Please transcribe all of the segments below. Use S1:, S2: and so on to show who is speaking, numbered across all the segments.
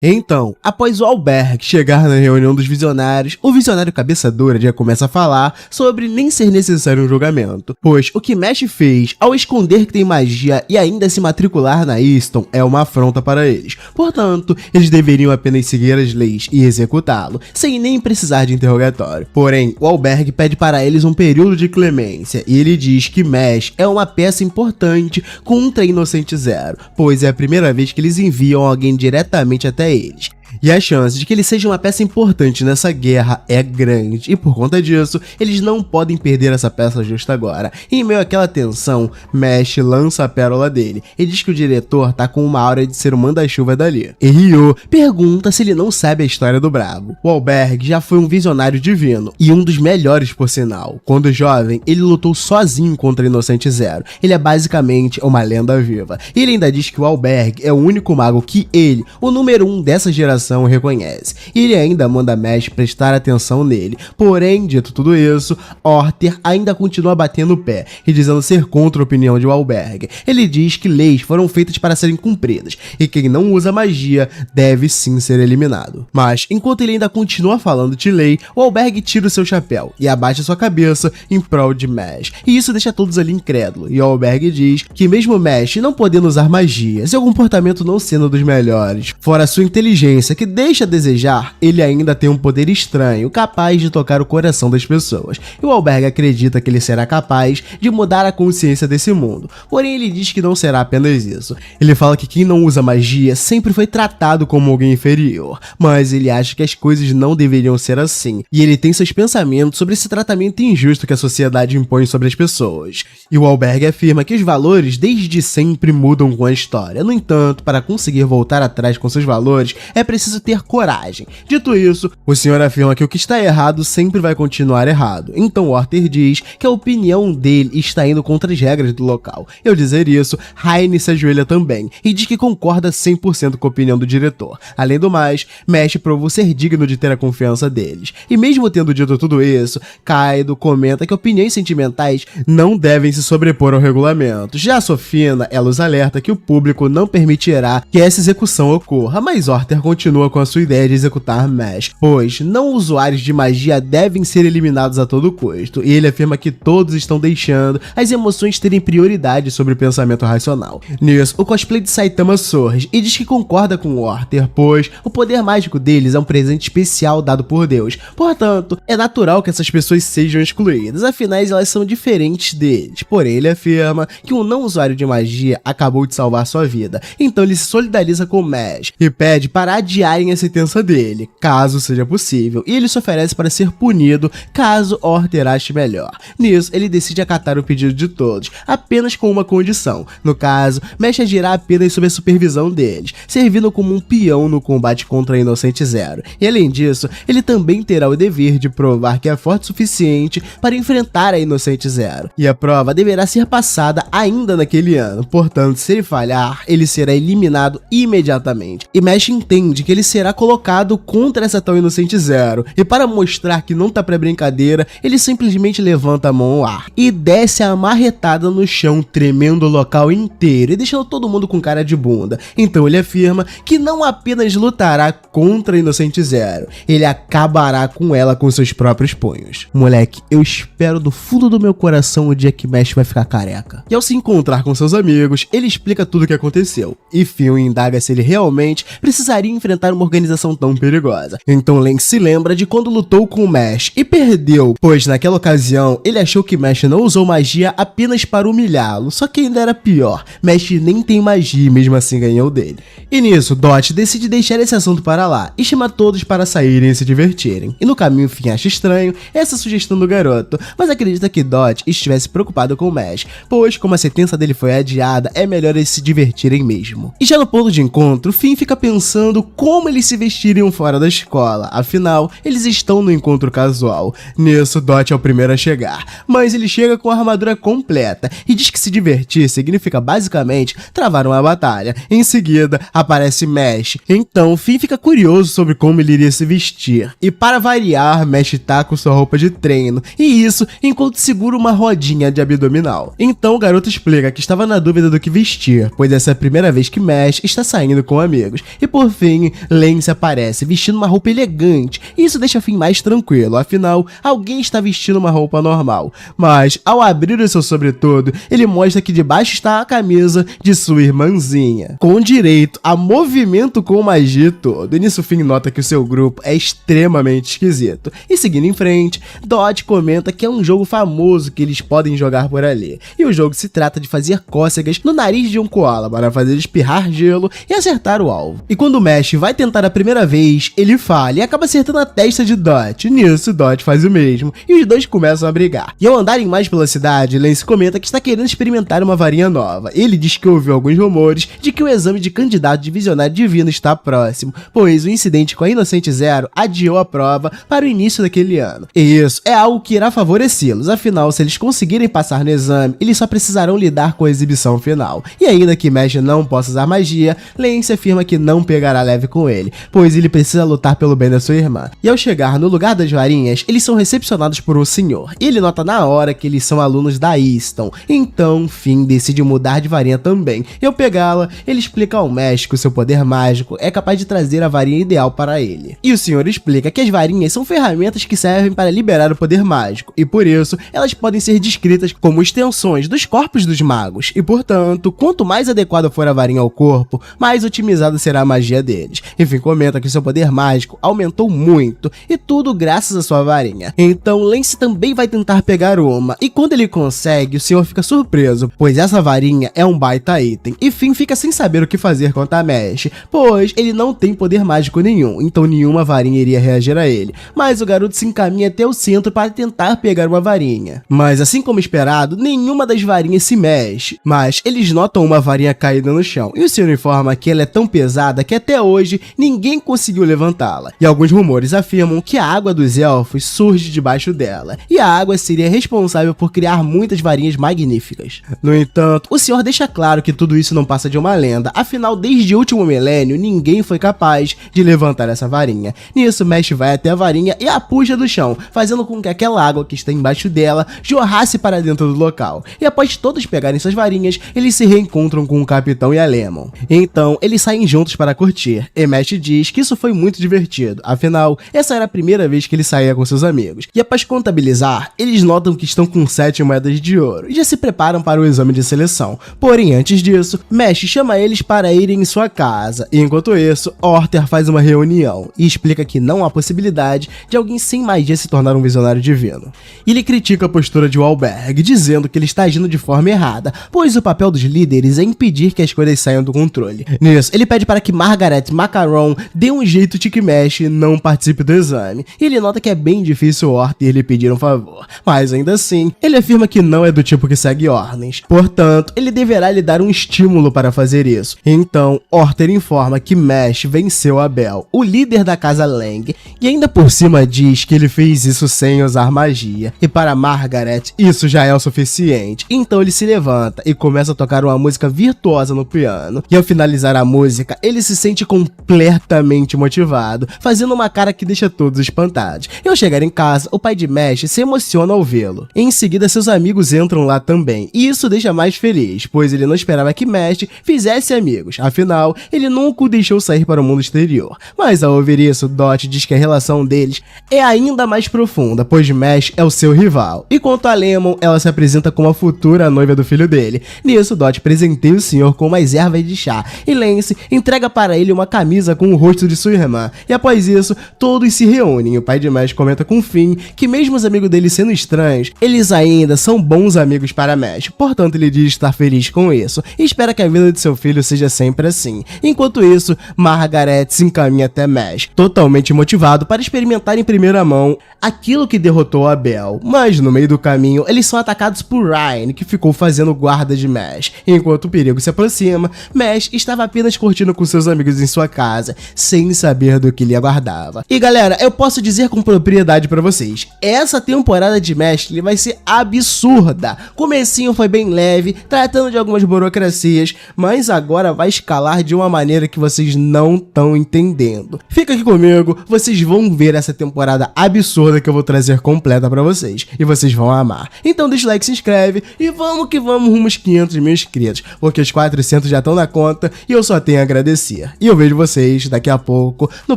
S1: Então, após o Albergue chegar na reunião dos visionários, o visionário cabeça dura já começa a falar sobre nem ser necessário um julgamento, pois o que Mesh fez ao esconder que tem magia e ainda se matricular na Easton é uma afronta para eles. Portanto, eles deveriam apenas seguir as leis e executá-lo, sem nem precisar de interrogatório. Porém, o Albergue pede para eles um período de clemência e ele diz que Mesh é uma peça importante contra Inocente Zero, pois é a primeira vez que eles enviam alguém diretamente até eles. E a chance de que ele seja uma peça importante nessa guerra é grande, e por conta disso, eles não podem perder essa peça justo agora. E em meio àquela tensão, Mesh lança a pérola dele e diz que o diretor tá com uma aura de ser o manda-chuva dali. E Ryo pergunta se ele não sabe a história do Brabo. O Albergue já foi um visionário divino, e um dos melhores por sinal. Quando jovem, ele lutou sozinho contra Inocente Zero. Ele é basicamente uma lenda viva. E ele ainda diz que o Albergue é o único mago que ele, o número 1 dessa geração, reconhece. E ele ainda manda Mesh prestar atenção nele. Porém, dito tudo isso, Orter ainda continua batendo o pé e dizendo ser contra a opinião de Albergue. Ele diz que leis foram feitas para serem cumpridas e quem não usa magia deve sim ser eliminado. Mas, enquanto ele ainda continua falando de lei, o Albergue tira o seu chapéu e abaixa sua cabeça em prol de Mesh. E isso deixa todos ali incrédulos. E o Albergue diz que mesmo Mesh não podendo usar magia, seu comportamento não sendo dos melhores, fora sua inteligência que deixa a desejar, ele ainda tem um poder estranho, capaz de tocar o coração das pessoas. E o Albergue acredita que ele será capaz de mudar a consciência desse mundo. Porém, ele diz que não será apenas isso. Ele fala que quem não usa magia sempre foi tratado como alguém inferior, mas ele acha que as coisas não deveriam ser assim. E ele tem seus pensamentos sobre esse tratamento injusto que a sociedade impõe sobre as pessoas. E o Albergue afirma que os valores desde sempre mudam com a história. No entanto, para conseguir voltar atrás com seus valores, é preciso ter coragem. Dito isso, o senhor afirma que o que está errado sempre vai continuar errado. Então Orter diz que a opinião dele está indo contra as regras do local. E ao dizer isso, Raine se ajoelha também e diz que concorda 100% com a opinião do diretor. Além do mais, Mesh provou ser digno de ter a confiança deles. E mesmo tendo dito tudo isso, Kaido comenta que opiniões sentimentais não devem se sobrepor ao regulamento. Já Sofina, ela os alerta que o público não permitirá que essa execução ocorra, mas Orter continua com a sua ideia de executar Mesh, pois não usuários de magia devem ser eliminados a todo custo, e ele afirma que todos estão deixando as emoções terem prioridade sobre o pensamento racional. Nisso, o cosplay de Saitama surge e diz que concorda com Orter, pois o poder mágico deles é um presente especial dado por Deus, portanto, é natural que essas pessoas sejam excluídas, afinal elas são diferentes deles. Porém, ele afirma que um não usuário de magia acabou de salvar sua vida, então ele se solidariza com Mesh e pede para adiarem a sentença dele, caso seja possível, e ele se oferece para ser punido caso Orter ache melhor. Nisso, ele decide acatar o pedido de todos, apenas com uma condição. No caso, Mesh agirá apenas sob a supervisão deles, servindo como um peão no combate contra a Inocente Zero. E além disso, ele também terá o dever de provar que é forte o suficiente para enfrentar a Inocente Zero. E a prova deverá ser passada ainda naquele ano, portanto, se ele falhar, ele será eliminado imediatamente. E Mesh entende que ele será colocado contra essa tal Inocente Zero, e para mostrar que não tá pra brincadeira, ele simplesmente levanta a mão ao ar e desce a marretada no chão, tremendo o local inteiro e deixando todo mundo com cara de bunda. Então ele afirma que não apenas lutará contra a Inocente Zero, ele acabará com ela com seus próprios punhos. Moleque, eu espero do fundo do meu coração o dia que Mesh vai ficar careca. E ao se encontrar com seus amigos, ele explica tudo o que aconteceu, e Phil indaga se ele realmente precisaria enfrentar uma organização tão perigosa. Então Lance se lembra de quando lutou com o Mesh e perdeu, pois naquela ocasião ele achou que Mesh não usou magia apenas para humilhá-lo, só que ainda era pior, Mesh nem tem magia e mesmo assim ganhou dele. E nisso, Dot decide deixar esse assunto para lá e chama todos para saírem e se divertirem. E no caminho, Finn acha estranho essa sugestão do garoto, mas acredita que Dot estivesse preocupado com o Mesh, pois como a sentença dele foi adiada, é melhor eles se divertirem mesmo. E já no ponto de encontro, Finn fica pensando como eles se vestiriam fora da escola, afinal, eles estão no encontro casual. Nisso, Dot é o primeiro a chegar, mas ele chega com a armadura completa e diz que se divertir significa basicamente travar uma batalha. Em seguida, aparece Mesh, então Finn fica curioso sobre como ele iria se vestir, e para variar, Mesh tá com sua roupa de treino, e isso enquanto segura uma rodinha de abdominal. Então o garoto explica que estava na dúvida do que vestir, pois essa é a primeira vez que Mesh está saindo com amigos, e por fim, Lance aparece vestindo uma roupa elegante, e isso deixa Finn mais tranquilo, afinal, alguém está vestindo uma roupa normal. Mas, ao abrir o seu sobretudo, ele mostra que debaixo está a camisa de sua irmãzinha, com direito a movimento com magia e todo. E nisso Finn nota que o seu grupo é extremamente esquisito. E seguindo em frente, Dot comenta que é um jogo famoso que eles podem jogar por ali. E o jogo se trata de fazer cócegas no nariz de um koala para fazer espirrar gelo e acertar o alvo. E quando o Mesh vai tentar a primeira vez, ele falha e acaba acertando a testa de Dot. Nisso, Dot faz o mesmo e os dois começam a brigar. E ao andarem mais pela cidade, Lance comenta que está querendo experimentar uma varinha nova. Ele diz que ouviu alguns rumores de que o exame de candidato de visionário divino está próximo, pois o incidente com a Inocente Zero adiou a prova para o início daquele ano. E isso é algo que irá favorecê-los, afinal, se eles conseguirem passar no exame, eles só precisarão lidar com a exibição final. E ainda que Mesh não possa usar magia, Lance afirma que não pegará leve com ele, pois ele precisa lutar pelo bem da sua irmã. E ao chegar no lugar das varinhas, eles são recepcionados por um senhor, e ele nota na hora que eles são alunos da Easton. Então, Finn decide mudar de varinha também, e ao pegá-la, ele explica ao Mesh que o seu poder mágico é capaz de trazer a varinha ideal para ele. E o senhor explica que as varinhas são ferramentas que servem para liberar o poder mágico, e por isso, elas podem ser descritas como extensões dos corpos dos magos, e portanto, quanto mais adequada for a varinha ao corpo, mais otimizada será a magia deles. Enfim, comenta que seu poder mágico aumentou muito, e tudo graças à sua varinha. Então Lance também vai tentar pegar uma, e quando ele consegue, o senhor fica surpreso, pois essa varinha é um baita item, e Finn fica sem saber o que fazer contra a Mesh, pois ele não tem poder mágico nenhum, então nenhuma varinha iria reagir a ele. Mas o garoto se encaminha até o centro para tentar pegar uma varinha. Mas assim como esperado, nenhuma das varinhas se mexe, mas eles notam uma varinha caída no chão, e o senhor informa que ela é tão pesada que até hoje ninguém conseguiu levantá-la. E alguns rumores afirmam que a água dos elfos surge debaixo dela, e a água seria responsável por criar muitas varinhas magníficas. No entanto, o senhor deixa claro que tudo isso não passa de uma lenda, afinal desde o último milênio ninguém foi capaz de levantar essa varinha. Nisso, Mesh vai até a varinha e a puxa do chão, fazendo com que aquela água que está embaixo dela jorrasse para dentro do local. E após todos pegarem suas varinhas, eles se reencontram com o Capitão e a Lemon. Então, eles saem juntos para curtir, e Mesh diz que isso foi muito divertido, afinal, essa era a primeira vez que ele saía com seus amigos. E após contabilizar, eles notam que estão com 7 moedas de ouro, e já se preparam para o exame de seleção. Porém, antes disso, Mesh chama eles para irem em sua casa, e enquanto isso, Orter faz uma reunião, e explica que não há possibilidade de alguém sem magia se tornar um visionário divino. Ele critica a postura de Walberg, dizendo que ele está agindo de forma errada, pois o papel dos líderes é impedir que as coisas saiam do controle. Nisso, ele pede para que Margaret Macaron dê um jeito de que Mesh não participe do exame, e ele nota que é bem difícil Orter lhe pedir um favor, mas ainda assim, ele afirma que não é do tipo que segue ordens, portanto, ele deverá lhe dar um estímulo para fazer isso. Então, Orter informa que Mesh venceu Abel, o líder da casa Lang, e ainda por cima diz que ele fez isso sem usar magia, e para Margaret isso já é o suficiente. Então ele se levanta e começa a tocar uma música virtuosa no piano, e ao finalizar a música, ele se sente completamente motivado, fazendo uma cara que deixa todos espantados. E ao chegar em casa, o pai de Mesh se emociona ao vê-lo. Em seguida, seus amigos entram lá também, e isso deixa mais feliz, pois ele não esperava que Mesh fizesse amigos, afinal, ele nunca o deixou sair para o mundo exterior. Mas ao ouvir isso, Dot diz que a relação deles é ainda mais profunda, pois Mesh é o seu rival. E quanto a Lemon, ela se apresenta como a futura noiva do filho dele. Nisso, Dot presenteia o senhor com umas ervas de chá, e Lance entrega para ele uma camisa com o rosto de sua irmã. E após isso, todos se reúnem, e o pai de Mesh comenta com Finn que mesmo os amigos dele sendo estranhos, eles ainda são bons amigos para Mesh, portanto ele diz estar feliz com isso, e espera que a vida de seu filho seja sempre assim. Enquanto isso, Margaret se encaminha até Mesh, totalmente motivado para experimentar em primeira mão aquilo que derrotou Abel, mas no meio do caminho eles são atacados por Ryan, que ficou fazendo guarda de Mesh. Enquanto o perigo se aproxima, Mesh estava apenas curtindo com seus amigos em sua casa, sem saber do que lhe aguardava. E galera, eu posso dizer com propriedade pra vocês, essa temporada de Mesh vai ser absurda. Comecinho foi bem leve, tratando de algumas burocracias, mas agora vai escalar de uma maneira que vocês não estão entendendo. Fica aqui comigo, vocês vão ver essa temporada absurda que eu vou trazer completa pra vocês, e vocês vão amar. Então deixa o like, se inscreve, e vamos que vamos rumo aos 500 mil inscritos, porque os 400 já estão na conta, e eu só tenho a agradecer. E eu vejo vocês vocês daqui a pouco no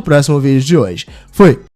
S1: próximo vídeo de hoje. Fui!